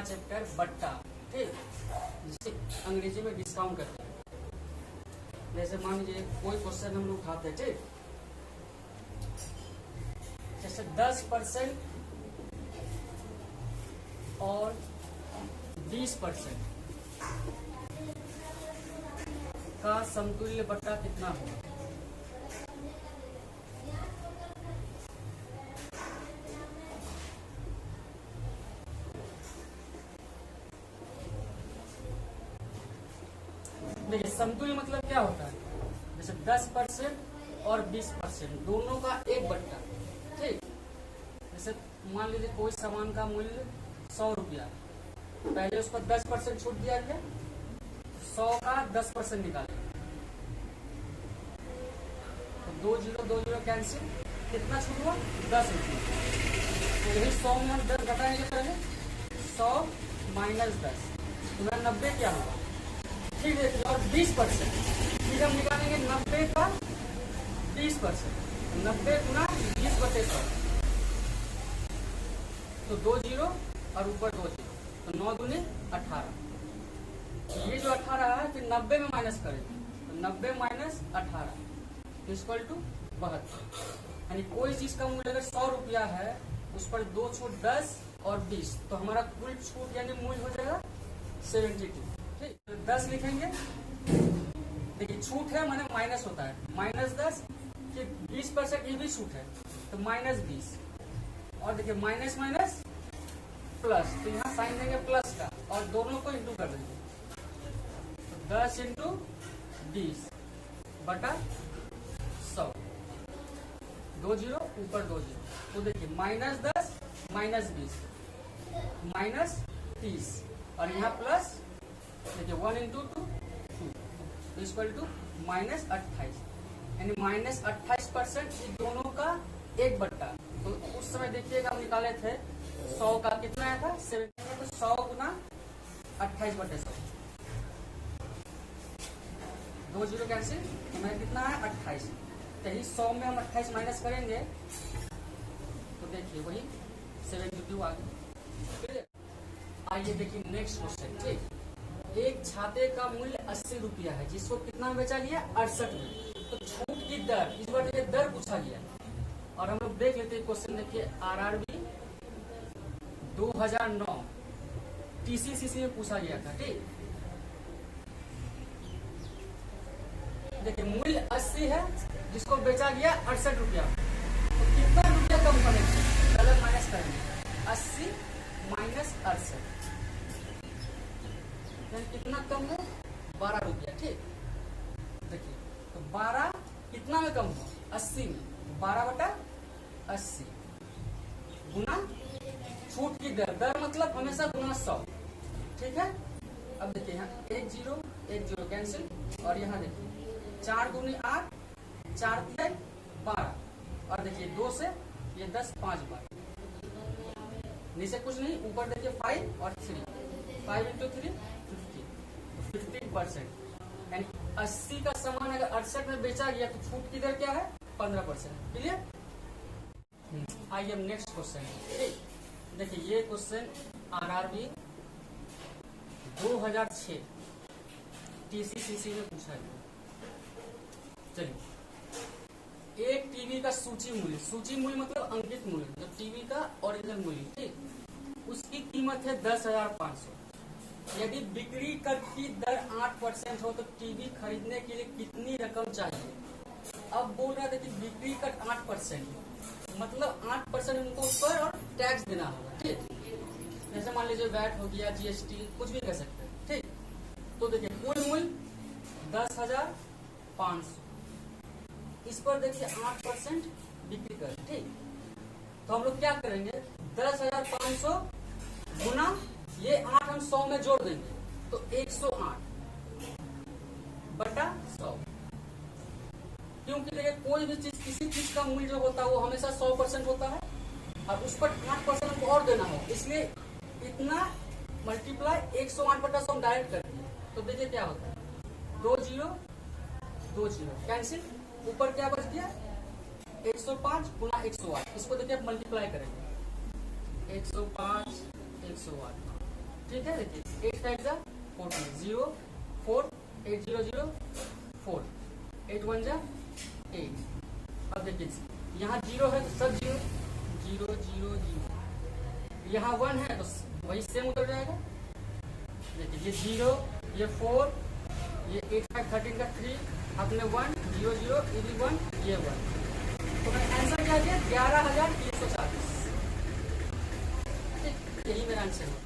नया चैप्टर बट्टा, ठीक, जिसे अंग्रेजी में डिस्काउंट करते हैं। जैसे मान लीजिए कोई क्वेश्चन हम लोग उठाते हैं, ठीक, जैसे 10% और 20% का समतुल्य बट्टा कितना होगा। देखिए समतुल्य मतलब क्या होता है, जैसे 10% और 20% दोनों का एक बट्टा, ठीक। जैसे मान लीजिए कोई सामान का मूल्य 100 रुपया, पहले उस पर 10% छूट दिया गया, 100 का 10% निकाले, तो 2 0 कैंसिल, कितना छूट हुआ 10 रुपये। तो यही 100 में हम 10 घटाएंगे, पहले 100 माइनस 10 गुना 90 क्या होगा, ठीक है। और 20% फिर हम निकालेंगे 90 का 20%, 90 गुना 20/100, तो 2 0 और ऊपर 2 0, तो 9 दूनी 18। ये जो 18 है फिर 90 में माइनस करेंगे, तो 90 माइनस 18 इक्वल टू 72। यानी कोई चीज का मूल्य अगर 100 रुपया है, उस पर 2 छूट 10 और 20, तो हमारा कुल छूट यानी मूल्य हो जाएगा 72, ठीक। तो 10 लिखेंगे, देखिए छूट है माने माइनस होता है, -10 कि 20% ये भी छूट है, तो -20, और देखिए माइनस माइनस प्लस, तो यहाँ साइन देंगे प्लस का और दोनों को इंटू कर देंगे, तो 10 इंटू 20 बटा 100, 2 0 ऊपर 2 0, तो देखिए -10 -20 -30, और यहाँ प्लस देखिए 1 इंटू 2 2 इक्वल टू -28, यानी -28% इन दोनों का एक बट्टा। तो उस समय देखिएगा हम निकाले थे 100 का कितना आया था 70, तो 100 गुना 28/100, 2 0 कैंसिल, हमें कितना है 28, यही 100 में हम 28 माइनस करेंगे, तो देखिए वही 72 आ गया। आइए देखिए नेक्स्ट क्वेश्चन, ठीक। एक छाते का मूल्य 80 रुपया है, जिसको कितना में बेचा गया 68 में, तो छूट की दर, इस बार देखिए दर पूछा गया, और हम लोग देख लेते हैं क्वेश्चन। देखिए RRB 2009 TCCC में पूछा गया था, ठीक। देखिए मूल्य 80 है, जिसको बेचा गया 68 रुपया, तो कितना रुपया कम करेंगे, गलत माइनस करेंगे, 80 माइनस 68, कितना कम है 12 रुपया, ठीक। देखिए तो 12 कितना में कम हुआ 80 में, 12/80 गुना छूट की दर, दर मतलब हमेशा गुना 100, ठीक है। अब देखिए यहाँ 1 0 कैंसिल, और यहाँ देखिए 4 दूनी 8, 4 3 12, और देखिए 2 से ये 10 5 बार, नीचे कुछ नहीं, ऊपर देखिए 5 और 3, 5 इंटू 3 15%, यानी 80 का सामान अगर 68 में बेचा गया तो छूट की दर क्या है 15%, क्लियर। आइए नेक्स्ट क्वेश्चन, ठीक। देखिए ये क्वेश्चन RRB 2006 TCCC में पूछा गया। चलिए, एक टीवी का सूची मूल्य मतलब अंकित मूल्य, जो टीवी का ओरिजिनल मूल्य, ठीक, उसकी कीमत है 10,500। यदि बिक्री कर की दर 8% हो तो टीवी खरीदने के लिए कितनी रकम चाहिए। अब बोल रहा था कि बिक्री कर 8%, मतलब 8% उनको उस पर और टैक्स देना होगा, ठीक। जैसे मान लीजिए वैट हो गया, GST, कुछ भी कर सकते हैं, ठीक। तो देखिए कुल मूल्य 10,500, इस पर देखिए 8% बिक्री कर, ठीक। तो हम लोग क्या करेंगे, 10,500 गुना ये 8 हम 100 में जोड़ देंगे, तो 108 बटा 100, क्योंकि देखिए कोई भी चीज, किसी चीज का मूल्य जो होता है वो हमेशा 100% होता है, और उस पर 8% हमको और देना हो, इसलिए इतना मल्टीप्लाई 108/100 डायरेक्ट कर दिए। तो देखिए क्या होता है, 2 0 कैंसिल, ऊपर क्या बच गया 105 गुना 108, इसको देखिए मल्टीप्लाई करेंगे, 105 108, ठीक है, देखिए 8 5 जा 14, 0 4 8 0 0 4 8 1 जा 8। अब देखिए यहाँ 0 है तो सब 0 0 0 0, यहाँ 1 है तो वही सेम उतर जाएगा। देखिए ये 0 ये 4 ये 8 5 13 का 3 अपने 1 0 0 ये भी 1 ये 1, तो मैं आंसर क्या दिया 11,340। यही मेरा आंसर है।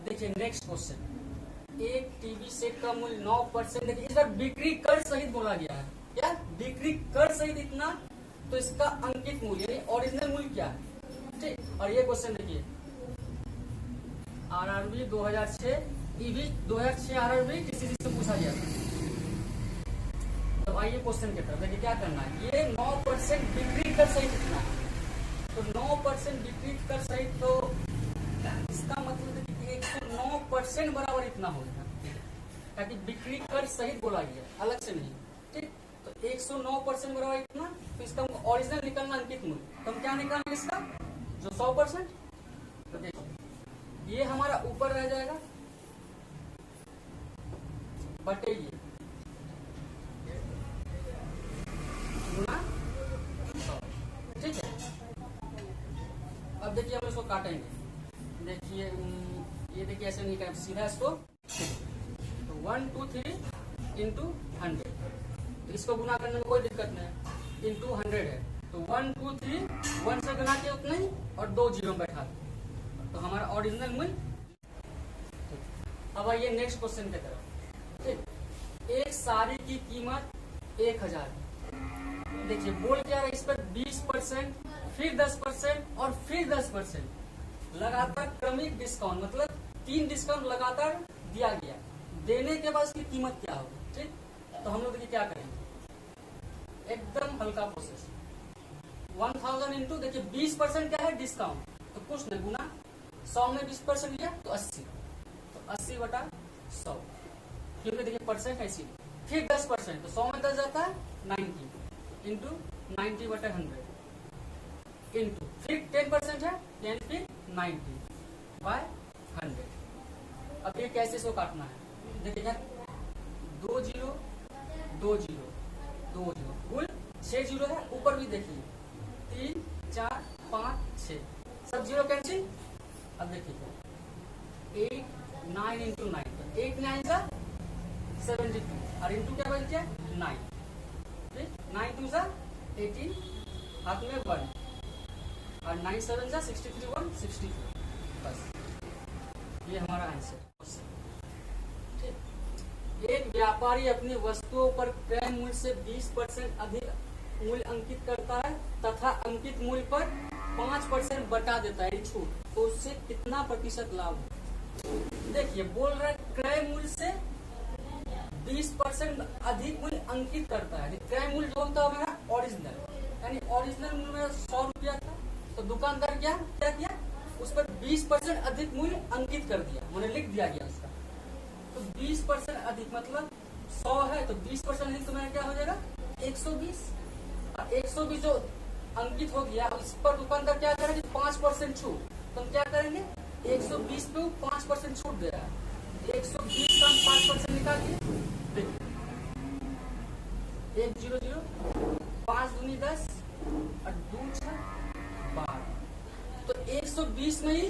देखिए नेक्स्ट क्वेश्चन, एक टीवी सेट का मूल्य 9%, देखिए इस बार बिक्री कर सहित बोला गया है। क्या बिक्री कर सहित इतना, तो इसका अंकित मूल्य यानी ओरिजिनल मूल्य क्या है, ठीक। और ये क्वेश्चन देखिए आरआरबी 2006 ईवी 2006 आरआरबी किसी चीज से पूछा गया था। तो आइए क्वेश्चन की तरफ, देखिए क्या करना है। ये 9% बिक्री कर सहित इतना है, तो 9% बिक्री कर सहित, तो इसका मतलब है कि 109% बराबर इतना होगा, ताकि बिक्री कर सहित बोला गया अलग से नहीं, ठीक। तो 109% बराबर इतना, तो इसका ओरिजिनल निकलना अंकित मूल्य, तो हम क्या निकालेंगे इसका जो 100%, तो देखिए ये हमारा ऊपर रह जाएगा बटे ये गुना 100, ठीक है। अब देखिए हम इसको काटेंगे, देखिए ये देखिए ऐसे नहीं करें, सीधा इसको तो 1 2 3 इंटू 100, तो इसको गुना करने में कोई दिक्कत नहीं, इंटू 100 है तो 1 2 3 1 से गुना के उतना ही और 2 जीरो बैठा, तो हमारा ओरिजिनल मूल्य। अब आइए नेक्स्ट क्वेश्चन की तरफ, ठीक। एक साड़ी की कीमत 1000, देखिए बोल क्या है, इस पर 20% फिर 10% और फिर 10% लगातार क्रमिक डिस्काउंट, मतलब 3 डिस्काउंट लगातार दिया गया, देने के बाद इसकी कीमत क्या होगी, ठीक। तो हम लोग देखिए क्या करेंगे, एकदम हल्का प्रोसेस, 1000 इंटू देखिए 20% क्या है डिस्काउंट, तो कुछ नहीं गुना 100 में 20% लिया तो 80, तो 80 बटा 100, क्योंकि देखिए परसेंट है इसी, फिर 10% तो 100 में 10 जाता है 90 इंटू 90 बटा 100 इंटू फिर 10% है यानी फिर 90 बाय 100। अब ये कैसे इसको काटना है, देखिए 2 0 2 0 2 0 कुल 6 जीरो है, ऊपर भी देखिए 3 4 5 6 सब जीरो कैंसिल। अब देखिए 8 9 इंटू 9, तो 8 9 जा 72 और इंटू क्या बन गया 9, ठीक। 9 2 जा 18 हाथ में 1 और 9 7 जा 63 1 64, बस ये हमारा आंसर। एक व्यापारी अपनी वस्तुओं पर क्रय मूल्य से 20% अधिक मूल्य अंकित करता है तथा अंकित मूल्य पर 5% बटा देता है छूट, तो उससे कितना प्रतिशत लाभ हो। देखिए बोल रहा है क्रय मूल्य से 20% अधिक मूल्य अंकित करता है, क्रय मूल्य जो होता है मेरा ओरिजिनल, यानी ओरिजिनल मूल्य मेरा 100 रुपया था, तो दुकानदार क्या किया उस पर 20% अधिक मूल्य अंकित कर दिया, मैंने लिख दिया गया उसका, तो 20% अधिक मतलब 100 है तो 20% अधिक तो मेरा क्या हो जाएगा 120, और 120 जो अंकित हो गया इस पर दुकानदार क्या करेगा 5% छूट, तो हम क्या करेंगे 120 पे 5% छूट दे रहा है, 120 का 5% निकाल दिए, देखिए 1 0 0 5 दूनी 10 और 2 6 12, तो 120 में ही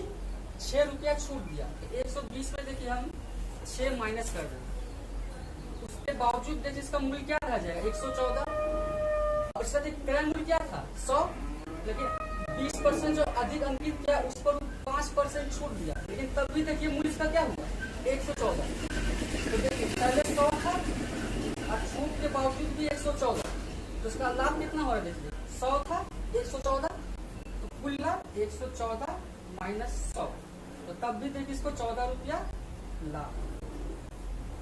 6 रुपया छूट दिया, तो 120 में देखिए हम 6 माइनस कर देंगे, उसके बावजूद देखिए इसका मूल्य क्या रह जाएगा 114, और इसका क्रय मूल्य क्या था 100, लेकिन 20% जो अधिक अंकित किया उस पर 5% छूट दिया, लेकिन तब भी देखिए मूल्य इसका क्या हुआ 114, तो देखिए पहले 100 था और छूट के बावजूद भी 114, तो इसका लाभ कितना हो रहा है, देखिए 100 था 114, तो कुल लाभ 114 माइनस 100, तो तब भी देखिए इसको 14 रुपया लाभ,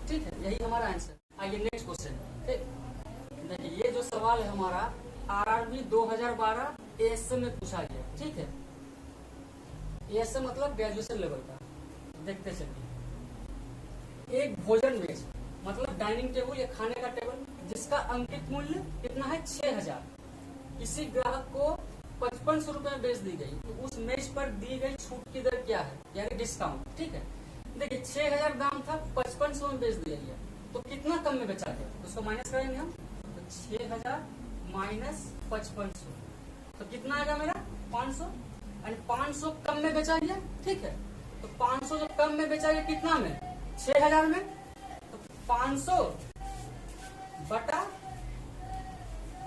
ठीक है, यही हमारा आंसर। आइए नेक्स्ट क्वेश्चन, ठीक। देखिए ये जो सवाल है हमारा आरआरबी 2012 एएसएम में पूछा गया, ठीक है, एएसएम मतलब ग्रेजुएशन लेवल का। देखते चलिए, एक भोजन मेज मतलब डाइनिंग टेबल या खाने का टेबल जिसका अंकित मूल्य कितना है 6000, किसी ग्राहक को 5500 रुपए में बेच दी गई, तो उस मेज पर दी गई छूट की दर क्या है, यानी डिस्काउंट, ठीक है। देखिए 6000 दाम था, 5500 में बेच दिया गया, तो कितना कम में बेचा गया, उसको माइनस करेंगे हम। तो 6000 माइनस 5500, तो कितना आएगा मेरा 500, यानी 500 कम में बेचा गया। ठीक है, तो 500 जो कम में बेचा गया कितना में, 6000 में, तो 500 बटा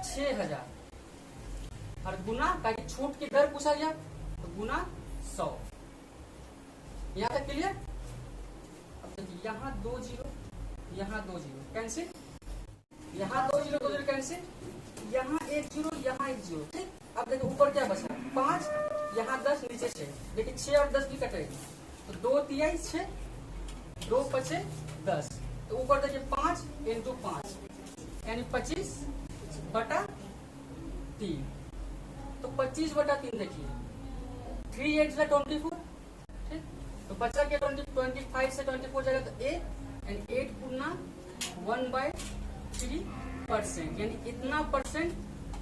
6000 और गुना का छूट की दर पूछा गया, तो गुना 100। यहाँ तक क्लियर। अब देखिए यहाँ 2 जीरो, यहाँ 2 जीरो कैंसिल, यहाँ 2 जीरो 2 जीरो कैंसिल, यहाँ 1 जीरो, यहाँ 1 जीरो। ठीक, अब देखिए ऊपर क्या बचा 5, यहाँ 10, नीचे 6। देखिए 6 और 10 भी कटेगी, तो 2 तिहाई 6, 2 पचे 10, तो ऊपर देखिए 5 इंटू 5 यानी 25 बटा 3, तो 25 बटा 3 देखिए 3 8 से 24। ठीक, तो बचा क्या 25 से 24 जाएगा, तो 8 एंड 8 गुना 1/3%, यानी इतना परसेंट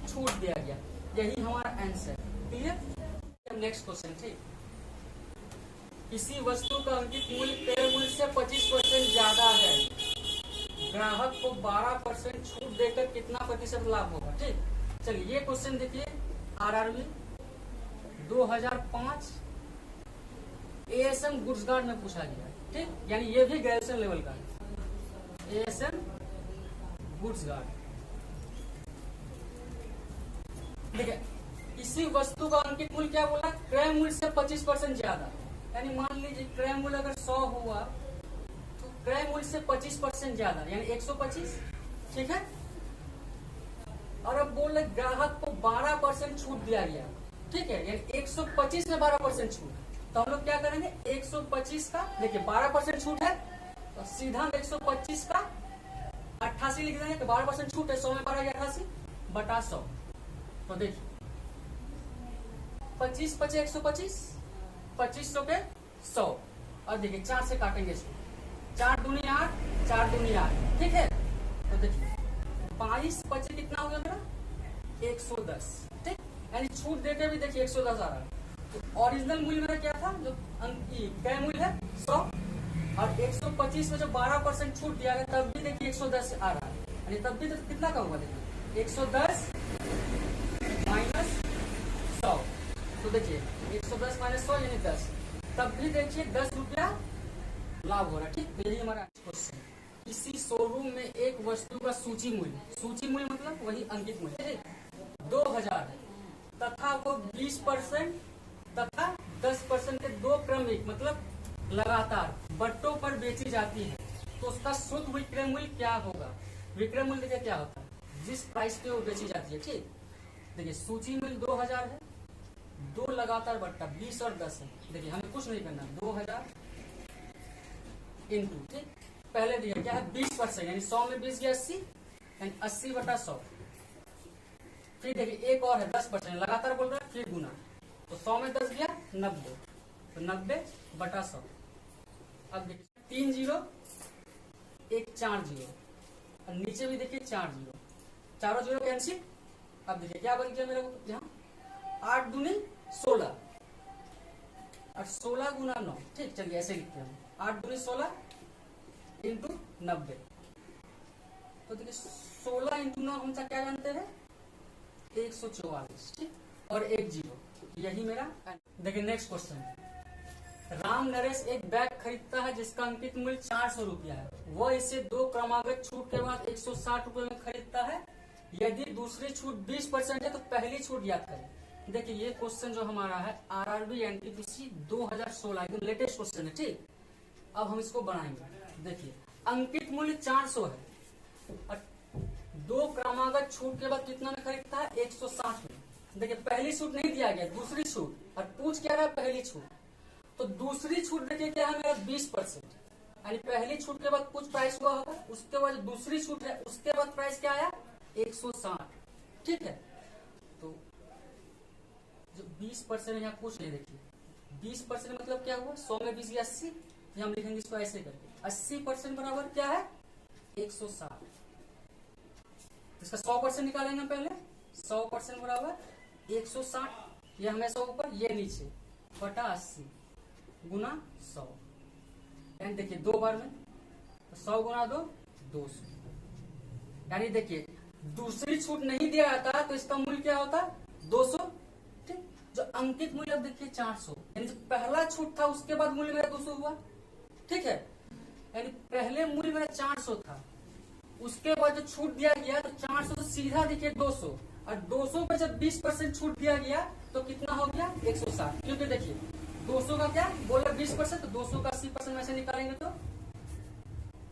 छूट दिया गया। यही हमारा आंसर। क्लियर। Next question. ठीक, किसी वस्तु का अंकित मूल्य क्रय मूल्य से 25% ज्यादा है, ग्राहक को 12% छूट देकर कितना प्रतिशत लाभ होगा। ठीक, चलिए ये क्वेश्चन देखिए आरआरबी 2005 एएसएम गुड्स गार्ड में पूछा गया। ठीक, यानी ये भी ग्रेजुएशन लेवल का है, एएसएम गुड्स गार्ड। देखिए किसी वस्तु का अंकित मूल्य क्या बोला, क्रय मूल्य से 25% ज्यादा, यानी मान लीजिए क्रय मूल्य अगर 100 हुआ तो क्रय मूल्य से 25% ज्यादा यानी 125। ठीक है, और अब बोल रहे ग्राहक को 12% छूट दिया गया। ठीक है, यानी 125 में 12% छूट, तो हम लोग क्या करेंगे 125 का, देखिए 12% छूट है तो सीधा हम 125 का 88 लिख देंगे, तो 12% छूट है, 100 में 12 88 बटा 100। तो देखिए 25 पचे 125, 2500 के 100, और देखिए 4 से काटेंगे इसको, 4 दूनी 8, 4 दूनी 8। ठीक है, तो देखिए 22 पचे कितना हो गया मेरा 110। ठीक, यानी छूट देके भी देखिए 110 आ रहा है। तो ओरिजिनल मूल्य मेरा क्या था, जो क्रय मूल्य है 100, और 125 में जो 12% छूट दिया गया तब भी देखिए 110 आ रहा है, यानी तब भी तो कितना का होगा देखिए 110 माइनस 100, तो देखिए 110 माइनस 100 यानी 10, तब भी देखिए 10 रुपया लाभ हो रहा है। ठीक, तो यही हमारा क्वेश्चन। किसी शोरूम में एक वस्तु का सूची मूल्य मतलब वही अंकित मूल्य 2000 है, तथा वो 20% तथा 10% के दो क्रमिक मतलब लगातार बट्टों पर बेची जाती है, तो उसका शुद्ध विक्रय मूल्य क्या होगा। विक्रय मूल्य देखिए क्या होता है, जिस प्राइस पे वो बेची जाती है। ठीक, देखिए सूची मूल्य 2000 है, 2 लगातार बट्टा 20 और 10 है। देखिए हमें कुछ नहीं करना, 2000 इंटू, ठीक, पहले दिया क्या है 20%, यानी 100 में 20 गया 80, यानी 80 बटा 100। फिर देखिए एक और है 10%, लगातार बोल रहा है, फिर गुना, तो 100 में 10 गया 90, तो 90 बटा 100। अब देखिए 3 जीरो 1 4 जीरो, और नीचे भी देखिए 4 जीरो, चारों जीरो कैंसिल। अब देखिए क्या बन गया मेरे को, यहाँ 8 दूनी 16 और 16 गुना 9। ठीक, चलिए ऐसे लिखते हैं हम, 8 दूनी 16 इंटू 90, तो देखिए 16 इंटू 9 हम क्या जानते हैं 144। ठीक, और 1 जीरो, यही मेरा। देखिए नेक्स्ट क्वेश्चन, राम नरेश एक बैग खरीदता है जिसका अंकित मूल्य 400 रुपया है, वह इसे 2 क्रमागत छूट के बाद 160 रुपए में खरीदता है, यदि दूसरी छूट 20% है तो पहली छूट याद करें। देखिए ये क्वेश्चन जो हमारा है आरआरबी एनटीपीसी 2016 एकदम लेटेस्ट क्वेश्चन है। ठीक, अब हम इसको बनाएंगे। देखिए अंकित मूल्य 400 है और 2 क्रमागत छूट के बाद कितना में खरीदता है 160 में। देखिए पहली छूट नहीं दिया गया, दूसरी छूट, और पूछ क्या रहा है पहली छूट, तो दूसरी छूट देखिए क्या है मेरा 20%, यानी पहली छूट के बाद कुछ प्राइस हुआ होगा, उसके बाद दूसरी छूट है उसके बाद प्राइस क्या आया 160। ठीक है, तो जो 20% यहाँ कुछ नहीं, देखिए 20% मतलब क्या हुआ 100 में 20 80, हम लिखेंगे इसको ऐसे करके, 80% बराबर क्या है 160। इसका 100% निकालेंगे पहले, 100% बराबर 160, ये हमेशा ऊपर ये नीचे बटा 80 गुना 100, यानी देखिए 2 बार में, तो 100 गुना 2 200। यानी देखिए दूसरी छूट नहीं दिया जाता तो इसका मूल्य क्या होता, 200। ठीक, जो अंकित मूल्य अब देखिए 400, यानी जो पहला छूट था उसके बाद मूल्य मेरा 200 हुआ। ठीक है, यानी पहले मूल्य मेरा 400 था, उसके बाद जो छूट दिया गया तो 400 से सीधा देखिए 200, और 200 पर जब 20% छूट दिया गया तो कितना हो गया 160। क्योंकि देखिए 200 का क्या बोला 20%, तो 200 का 80% में से निकालेंगे तो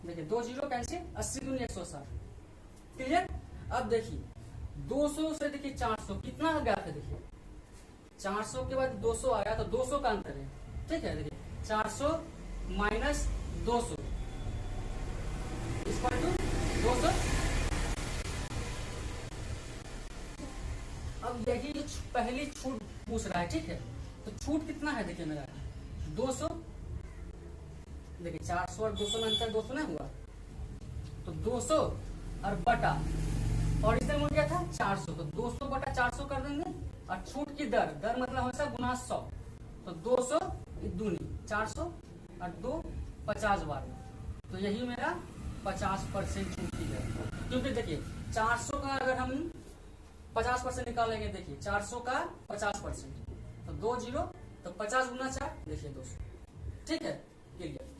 देखिए 2 जीरो कैंसिल, 80 दूनी 160। क्लियर। अब देखिए 200 से देखिए 400 कितना आ गया था, देखिए 400 के बाद 200 आया तो 200 का अंतर है। ठीक है, देखिए 400 माइनस 200 इक्वल टू 200। अब यही जो पहली छूट पूछ रहा है, ठीक है, तो छूट कितना है देखिए मेरा 200। देखिए 400 और 200 में अंतर 200 नहीं हुआ, तो 200 और बटा ओरिजिनल मूल्य क्या था 400, तो 200 बटा 400 कर देंगे, और छूट की दर, दर मतलब हमेशा गुना 100, तो 200 दूनी 400 और 2 50 बार, तो यही मेरा 50% छूट की दर। क्योंकि देखिए 400 का अगर हम 50% निकालेंगे, देखिए 400 का 50%, तो 2 जीरो, तो 50 गुना 4 देखिए 200। ठीक है, क्लियर।